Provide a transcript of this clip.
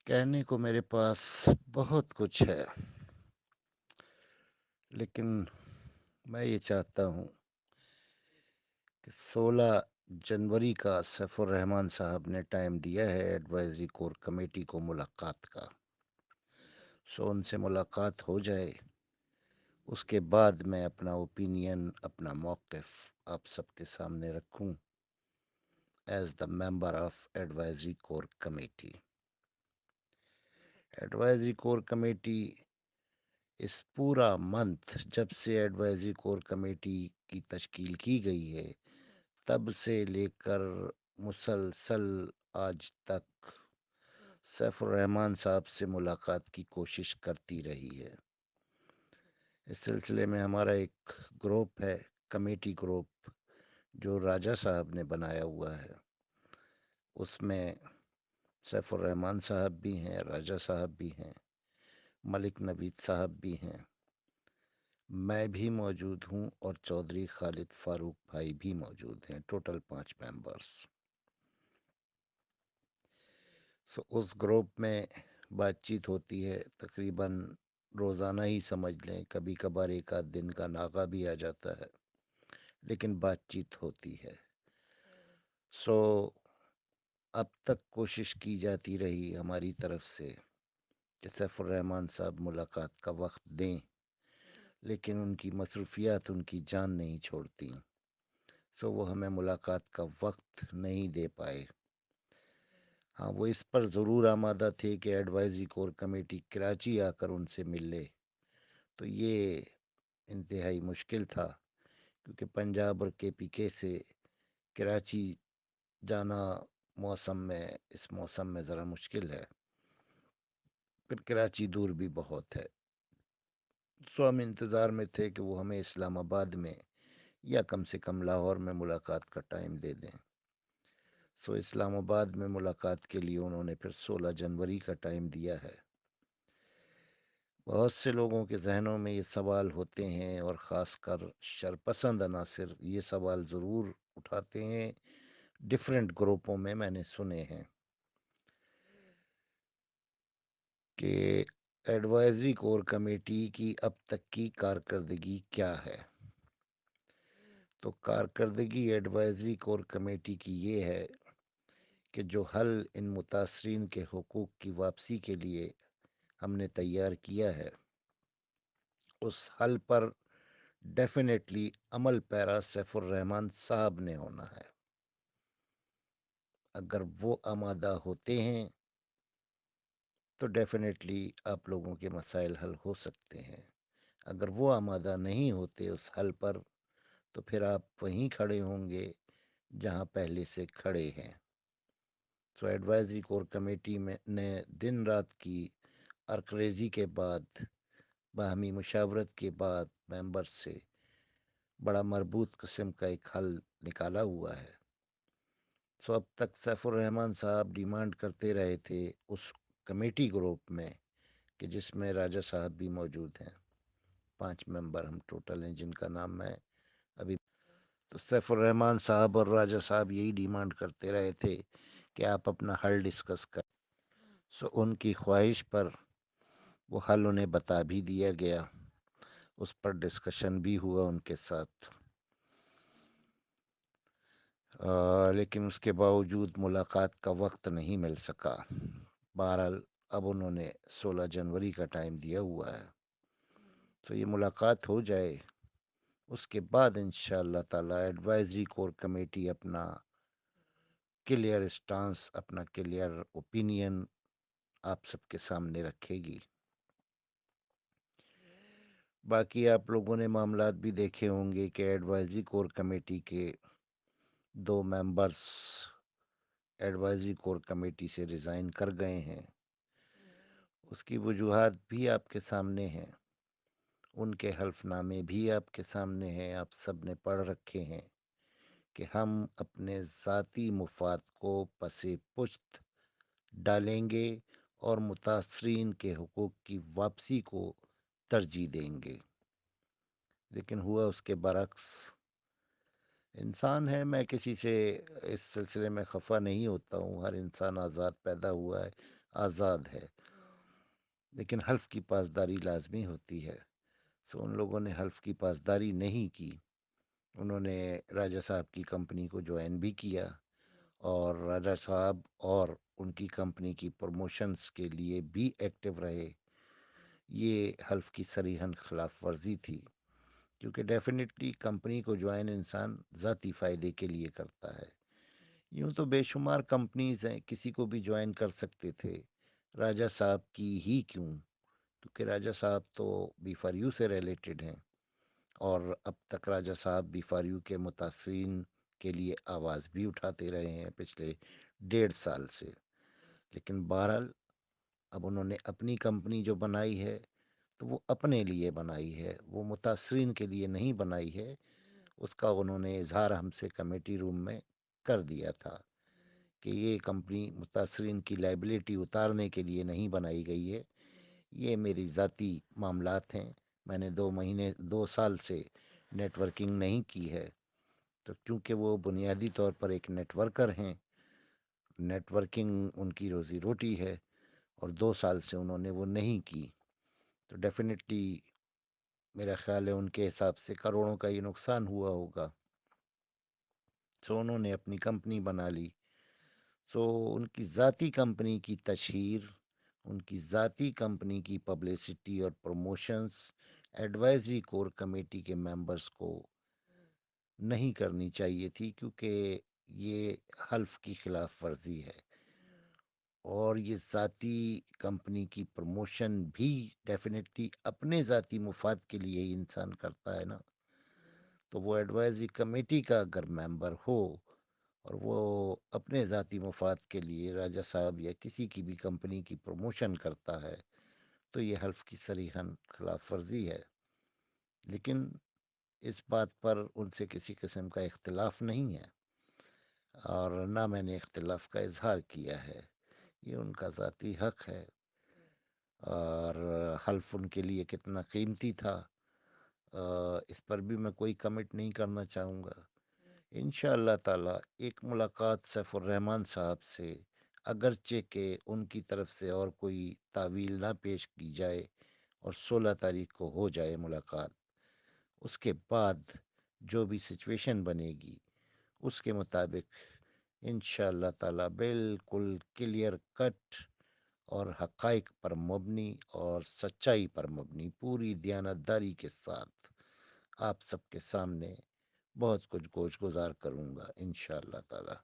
कहने को मेरे पास बहुत कुछ है, लेकिन मैं ये चाहता हूँ कि 16 जनवरी का सैफुर रहमान साहब ने टाइम दिया है एडवाइजरी कोर कमेटी को मुलाकात का। सो उनसे मुलाकात हो जाए, उसके बाद मैं अपना ओपिनियन, अपना मौक़िफ़ आप सबके सामने रखूं as the member of advisory core committee. Advisory core committee इस पूरा मंथ, जब से एडवाइजरी कोर कमेटी की तश्कील की गई है, तब से लेकर मुसलसल आज तक सैफुर रहमान साहब से मुलाकात की कोशिश करती रही है। इस सिलसिले में हमारा एक ग्रुप है, कमेटी ग्रुप, जो राजा साहब ने बनाया हुआ है। उसमें सैफुर रहमान साहब भी हैं, राजा साहब भी हैं, मलिक नवीद साहब भी हैं, मैं भी मौजूद हूँ और चौधरी खालिद फारूक भाई भी मौजूद हैं। Total 5 members. सो उस ग्रुप में बातचीत होती है तकरीबन रोज़ाना ही समझ लें, कभी कभार एक आध दिन का नागा भी आ जाता है, लेकिन बातचीत होती है। सो अब तक कोशिश की जाती रही हमारी तरफ से कि सैफुर रहमान साहब मुलाकात का वक्त दें, लेकिन उनकी मसरूफियात उनकी जान नहीं छोड़ती। सो वो हमें मुलाकात का वक्त नहीं दे पाए। हाँ, वो इस पर ज़रूर आमादा थे कि एडवाइजरी कोर कमेटी कराची आकर उनसे मिल ले, तो ये इंतहाई मुश्किल था, क्योंकि पंजाब और KPK से कराची जाना मौसम में, इस मौसम में ज़रा मुश्किल है। फिर कराची दूर भी बहुत है। सो हम इंतज़ार में थे कि वो हमें इस्लामाबाद में या कम से कम लाहौर में मुलाकात का टाइम दे दें। सो इस्लामाबाद में मुलाकात के लिए उन्होंने फिर 16 जनवरी का टाइम दिया है। बहुत से लोगों के जहनों में ये सवाल होते हैं, और ख़ासकर शरपसंद अनासिर ये सवाल ज़रूर उठाते हैं। डिफरेंट ग्रुपों में मैंने सुने हैं कि एडवाइजरी कोर कमेटी की अब तक की कारकर्दगी क्या है। तो कारकर्दगी एडवाइजरी कोर कमेटी की ये है कि जो हल इन मुतासरीन के हुकूक की वापसी के लिए हमने तैयार किया है, उस हल पर डेफिनेटली अमल पैरा सैफुर रहमान साहब ने होना है। अगर वो आमादा होते हैं तो डेफिनेटली आप लोगों के मसाइल हल हो सकते हैं। अगर वो आमादा नहीं होते उस हल पर, तो फिर आप वहीं खड़े होंगे जहां पहले से खड़े हैं। तो एडवाइजरी कोर कमेटी में ने दिन रात की अरकरेजी के बाद, बाहमी मुशावरत के बाद मेंबर्स से बड़ा मरबूत किस्म का एक हल निकाला हुआ है। सो अब तक सैफुर रहमान साहब डिमांड करते रहे थे उस कमेटी ग्रुप में, कि जिसमें राजा साहब भी मौजूद हैं। 5 मेंबर हम टोटल हैं, जिनका नाम मैं अभी। तो सैफुर रहमान साहब और राजा साहब यही डिमांड करते रहे थे कि आप अपना हल डिस्कस करें। सो उनकी ख्वाहिश पर वो हल उन्हें बता भी दिया गया, उस पर डिस्कशन भी हुआ उनके साथ। लेकिन उसके बावजूद मुलाकात का वक्त नहीं मिल सका। बहरहाल अब उन्होंने 16 जनवरी का टाइम दिया हुआ है, तो ये मुलाकात हो जाए, उसके बाद इंशाअल्लाह ताला एडवाइजरी कोर कमेटी अपना क्लियर स्टांस, अपना क्लियर ओपिनियन आप सबके सामने रखेगी। बाकी आप लोगों ने मामलात भी देखे होंगे कि एडवाइजरी कोर कमेटी के 2 मेंबर्स एडवाइजरी कोर कमेटी से रिज़ाइन कर गए हैं। उसकी वजूहात भी आपके सामने हैं, उनके हल्फनामे भी आपके सामने हैं, आप सब ने पढ़ रखे हैं कि हम अपने ज़ाती मुफाद को पसे पुश्त डालेंगे और मुतासरीन के हुकूक की वापसी को तरजीह देंगे। लेकिन हुआ उसके बरक्स। इंसान है, मैं किसी से इस सिलसिले में खफा नहीं होता हूँ। हर इंसान आज़ाद पैदा हुआ है, آزاد ہے، لیکن حلف کی پاسداری لازمی ہوتی ہے۔ سو ان لوگوں نے حلف کی پاسداری نہیں کی، انہوں نے راجہ صاحب کی کمپنی کو جوائن بھی کیا، اور راجہ صاحب اور ان کی کمپنی کی پروموشنز کے لیے بھی ایکٹیو رہے۔ یہ حلف کی صریحاً خلاف ورزی تھی، کیونکہ ڈیفینیٹلی کمپنی کو جوائن انسان ذاتی فائدے کے لیے کرتا ہے۔ یوں تو بے شمار کمپنیز ہیں، کسی کو بھی جوائن کر سکتے تھے، راجہ صاحب کی ہی کیوں؟ کیونکہ راجہ صاحب تو بی فار یو سے ریلیٹڈ ہیں، اور اب تک راجہ صاحب بی فار یو کے متاثرین کے لیے آواز بھی اٹھاتے رہے ہیں پچھلے 1.5 سال سے۔ لیکن بہرحال اب انہوں نے اپنی کمپنی جو بنائی ہے تو وہ اپنے لیے بنائی ہے، وہ متاثرین کے لیے نہیں بنائی ہے۔ اس کا انہوں نے اظہار ہم سے کمیٹی روم میں کر دیا تھا کہ یہ کمپنی متاثرین کی لائبلٹی اتارنے کے لیے نہیں بنائی گئی ہے، یہ میری ذاتی معاملات ہیں۔ میں نے 2 سال سے نیٹ ورکنگ نہیں کی ہے، تو کیونکہ وہ بنیادی طور پر ایک نیٹ ورکر ہیں، نیٹ ورکنگ ان کی روزی روٹی ہے، اور 2 سال سے انہوں نے وہ نہیں کی، تو ڈیفینیٹلی میرا خیال ہے ان کے حساب سے کروڑوں کا یہ نقصان ہوا ہوگا۔ سو انہوں نے اپنی کمپنی بنا لی۔ سو ان کی ذاتی کمپنی کی تشہیر، ان کی ذاتی کمپنی کی پبلسٹی اور پروموشنز ایڈوائزری کور کمیٹی کے ممبرز کو نہیں کرنی چاہیے تھی، کیونکہ یہ حلف کی خلاف ورزی ہے، اور یہ ذاتی کمپنی کی پروموشن بھی ڈیفینیٹلی اپنے ذاتی مفاد کے لیے ہی انسان کرتا ہے نا۔ تو وہ ایڈوائزری کمیٹی کا اگر ممبر ہو اور وہ اپنے ذاتی مفاد کے لیے راجہ صاحب یا کسی کی بھی کمپنی کی پروموشن کرتا ہے تو یہ حلف کی صریحاً خلاف ورزی ہے۔ لیکن اس بات پر ان سے کسی قسم کا اختلاف نہیں ہے، اور نہ میں نے اختلاف کا اظہار کیا ہے، یہ ان کا ذاتی حق ہے۔ اور حلف ان کے لیے کتنا قیمتی تھا، اس پر بھی میں کوئی کمنٹ نہیں کرنا چاہوں گا۔ انشاءاللہ تعالی ایک ملاقات سیف الرحمن صاحب سے، اگرچہ کہ ان کی طرف سے اور کوئی تعویل نہ پیش کی جائے اور 16 تاریخ کو ہو جائے ملاقات، اس کے بعد جو بھی سچویشن بنے گی اس کے مطابق انشاءاللہ تعالی بالکل کلیئر کٹ اور حقائق پر مبنی اور سچائی پر مبنی پوری دیانتداری کے ساتھ آپ سب کے سامنے بہت کچھ گوش گزار کروں گا انشاءاللہ تعالی۔